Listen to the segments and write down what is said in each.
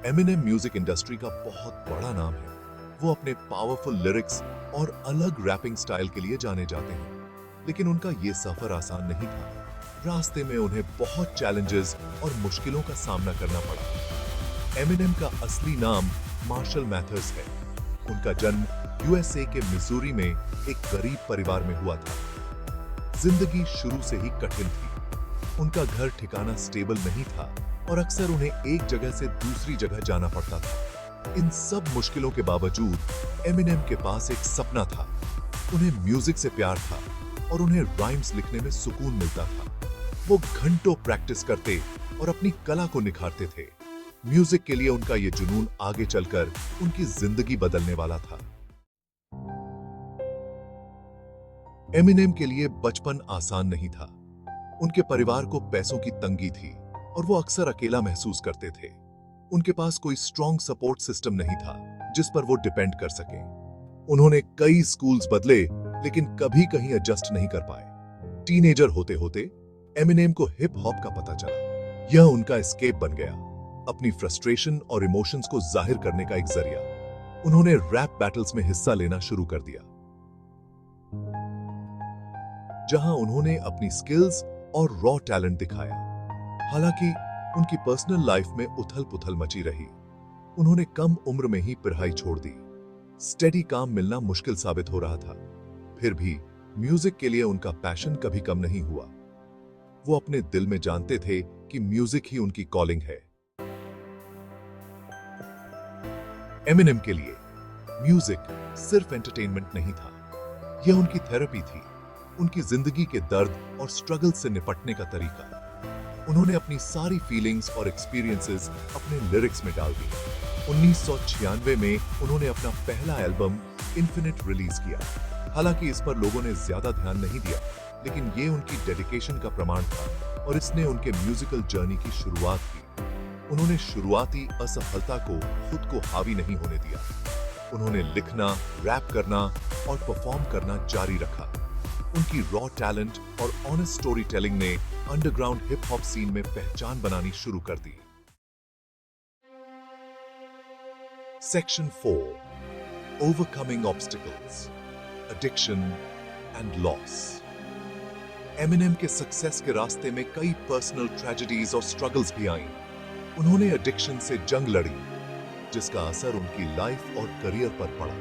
Eminem music industry का बहुत बड़ा नाम है। वो अपने पावरफुल लिरिक्स और अलग रैपिंग स्टाइल के लिए जाने जाते हैं, लेकिन उनका ये सफर आसान नहीं था। रास्ते में उन्हें बहुत चैलेंजेस और मुश्किलों का सामना करना पड़ा। एमिनेम का असली नाम मार्शल मैथर्स है। उनका जन्म यूएसए के मिसूरी में एक गरीब परिवार में हुआ था। जिंदगी शुरू से ही कठिन थी। उनका घर ठिकाना स्टेबल नहीं था और अक्सर उन्हें एक जगह से दूसरी जगह जाना पड़ता था। इन सब मुश्किलों के बावजूद एमिनेम के पास एक सपना था। उन्हें म्यूजिक से प्यार था और उन्हें राइम्स लिखने में सुकून मिलता था। वो घंटों प्रैक्टिस करते और अपनी कला को निखारते थे। म्यूजिक के लिए उनका ये जुनून आगे चलकर उनकी जिंदगी बदलने वाला था। एमिनेम के लिए बचपन आसान नहीं था। उनके परिवार को पैसों की तंगी थी और वो अक्सर अकेला महसूस करते थे। उनके पास कोई स्ट्रॉन्ग सपोर्ट सिस्टम नहीं था जिस पर वो डिपेंड कर सके। उन्होंने कई स्कूल्स बदले, लेकिन कभी कहीं एडजस्ट नहीं कर पाए। टीनेजर होते होते एमिनेम को हिप हॉप का पता चला। यह उनका एस्केप बन गया, अपनी फ्रस्ट्रेशन और इमोशंस को जाहिर करने का एक जरिया। उन्होंने रैप बैटल्स में हिस्सा लेना शुरू कर दिया, जहां उन्होंने अपनी स्किल्स और रॉ टैलेंट दिखाया। हालांकि उनकी पर्सनल लाइफ में उथल-पुथल मची रही। उन्होंने कम उम्र में ही पढ़ाई छोड़ दी। स्टेडी काम मिलना मुश्किल साबित हो रहा था। फिर भी म्यूजिक के लिए उनका पैशन कभी कम नहीं हुआ। वो अपने दिल में जानते थे कि म्यूजिक ही उनकी कॉलिंग है। एमिनेम के लिए म्यूजिक सिर्फ एंटरटेनमेंट नहीं था, यह उनकी थेरेपी थी, उनकी जिंदगी के दर्द और स्ट्रगल से निपटने का तरीका। उन्होंने अपनी सारी फीलिंग्स और एक्सपीरियंसेस अपने लिरिक्स में डाल दी। 1996 में उन्होंने अपना पहला एल्बम इन्फिनिट रिलीज किया। हालांकि इस पर लोगों ने ज्यादा ध्यान नहीं दिया, लेकिन ये उनकी डेडिकेशन का प्रमाण था और इसने उनके म्यूजिकल जर्नी की शुरुआत की। उन्होंने शुरुआती असफलता को खुद को हावी नहीं होने दिया। उन्होंने लिखना, रैप करना और परफॉर्म करना जारी रखा। उनकी रॉ टैलेंट और ऑनेस्ट स्टोरी टेलिंग ने अंडरग्राउंड हिप हॉप सीन में पहचान बनानी शुरू कर दी। Section 4, overcoming obstacles, addiction and loss. Eminem के सक्सेस के रास्ते में कई पर्सनल ट्रेजेडीज और स्ट्रगल्स भी आईं। उन्होंने एडिक्शन से जंग लड़ी, जिसका असर उनकी लाइफ और करियर पर पड़ा।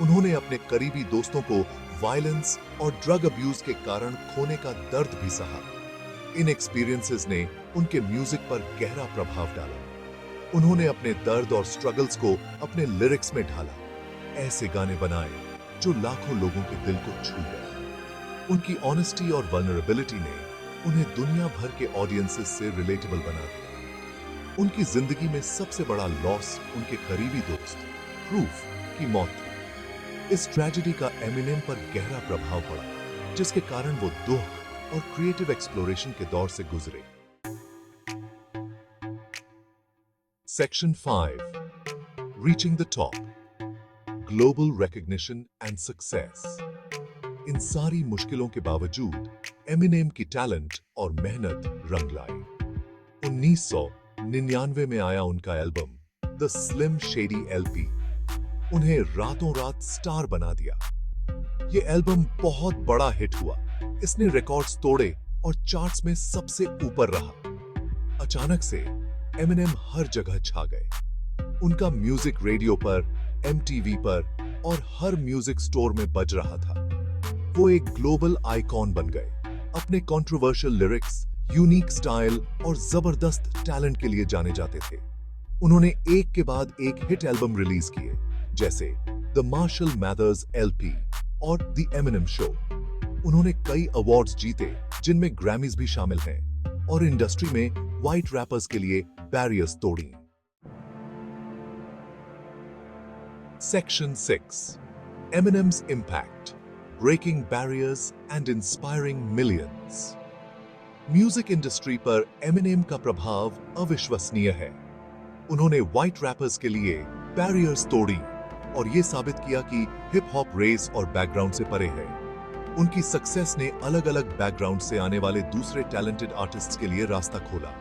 उन्होंने अपने करीबी दोस्तों को वायलेंस और ड्रग अब्यूज के कारण खोने का दर्द भी सहा। इन एक्सपीरियंसेस ने उनके म्यूजिक पर गहरा प्रभाव डाला। उन्होंने अपने दर्द और स्ट्रगल्स को अपने लिरिक्स में ढाला, ऐसे गाने बनाए जो लाखों लोगों के दिल को छू गए। उनकी ऑनेस्टी और वल्नरेबिलिटी ने उन्हें दुनिया भर के ऑडियंसेस से रिलेटेबल बना दिया। उनकी जिंदगी में सबसे बड़ा लॉस उनके करीबी दोस्त प्रूफ की मौत थी। इस ट्रेजेडी का एमिनेम पर गहरा प्रभाव पड़ा, जिसके कारण वो दुख और क्रिएटिव एक्सप्लोरेशन के दौर से गुजरे। Section 5, reaching the top, global recognition and success. इन सारी मुश्किलों के बावजूद एमिनेम की टैलेंट और मेहनत रंग लाई। 1999 में आया उनका album the slim shady LP उन्हें रातों रात स्टार बना दिया। ये एल्बम बहुत बड़ा हिट हुआ। इसने रिकॉर्ड्स तोड़े और चार्ट्स में सबसे ऊपर रहा। अचानक से एमिनेम हर जगह छा गए। उनका म्यूजिक रेडियो पर, एमटीवी पर और हर म्यूजिक स्टोर में बज रहा था। वो एक ग्लोबल आइकॉन बन गए। अपने कंट्रोवर्शियल लिरिक्स, यूनिक स्टाइल और जबरदस्त टैलेंट के लिए जाने जाते थे। उन्होंने एक के बाद एक हिट एल्बम रिलीज किए, जैसे द मार्शल मैथर्स एलपी और द एमिनेम शो। उन्होंने कई अवार्ड्स जीते, जिनमें ग्रैमीज भी शामिल हैं, और इंडस्ट्री में व्हाइट रैपर्स के लिए बैरियर्स तोड़ी। Section 6, Eminem's impact, breaking barriers and inspiring millions. Music industry पर एमिनेम का प्रभाव अविश्वसनीय है। उन्होंने व्हाइट रैपर्स के लिए बैरियर्स तोड़ी और ये साबित किया कि हिप हॉप रेस और बैकग्राउंड से परे है। उनकी सक्सेस ने अलग अलग बैकग्राउंड से आने वाले दूसरे टैलेंटेड आर्टिस्ट्स के लिए रास्ता खोला।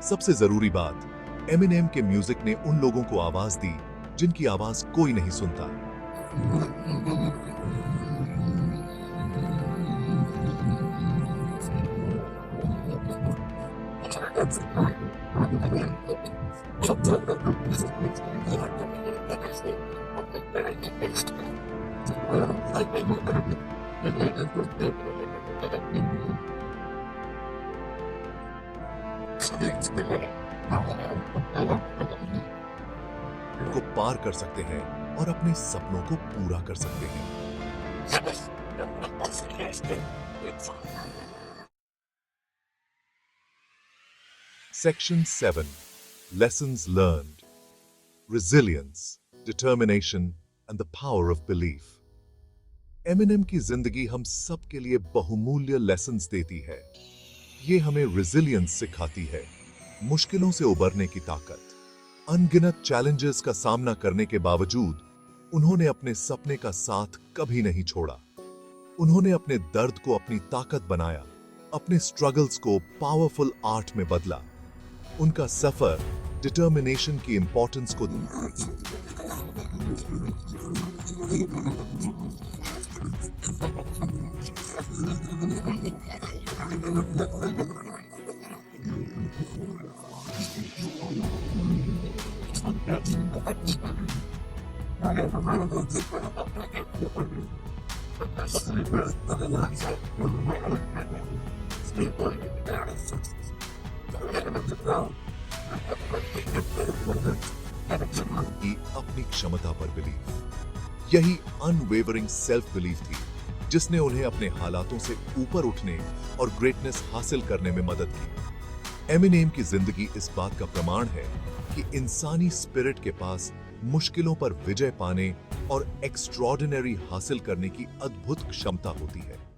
सबसे जरूरी बात, एमिनेम के म्यूजिक ने उन लोगों को आवाज दी जिनकी आवाज कोई नहीं सुनता। को पार कर सकते हैं और अपने सपनों को पूरा कर सकते हैं। Section 7. Lessons learned. Resilience, determination and the power of belief. Eminem की जिंदगी हम सब के लिए बहुमूल्य लेसन्स देती है। ये हमें रेजिलियंस सिखाती है, मुश्किलों से उबरने की ताकत। अनगिनत चैलेंजेस का सामना करने के बावजूद उन्होंने अपने सपने का साथ कभी नहीं छोड़ा। उन्होंने अपने दर्द को अपनी ताकत बनाया, अपने स्ट्रगल्स को पावरफुल आर्ट में बदला। उनका सफर डिटर्मिनेशन की इंपॉर्टेंस को की अपनी क्षमता पर बिलीफ। यही अनवेवरिंग सेल्फ बिलीफ थी जिसने उन्हें अपने हालातों से ऊपर उठने और ग्रेटनेस हासिल करने में मदद की। एमिनेम की जिंदगी इस बात का प्रमाण है कि इंसानी स्पिरिट के पास मुश्किलों पर विजय पाने और एक्स्ट्रॉर्डिनरी हासिल करने की अद्भुत क्षमता होती है।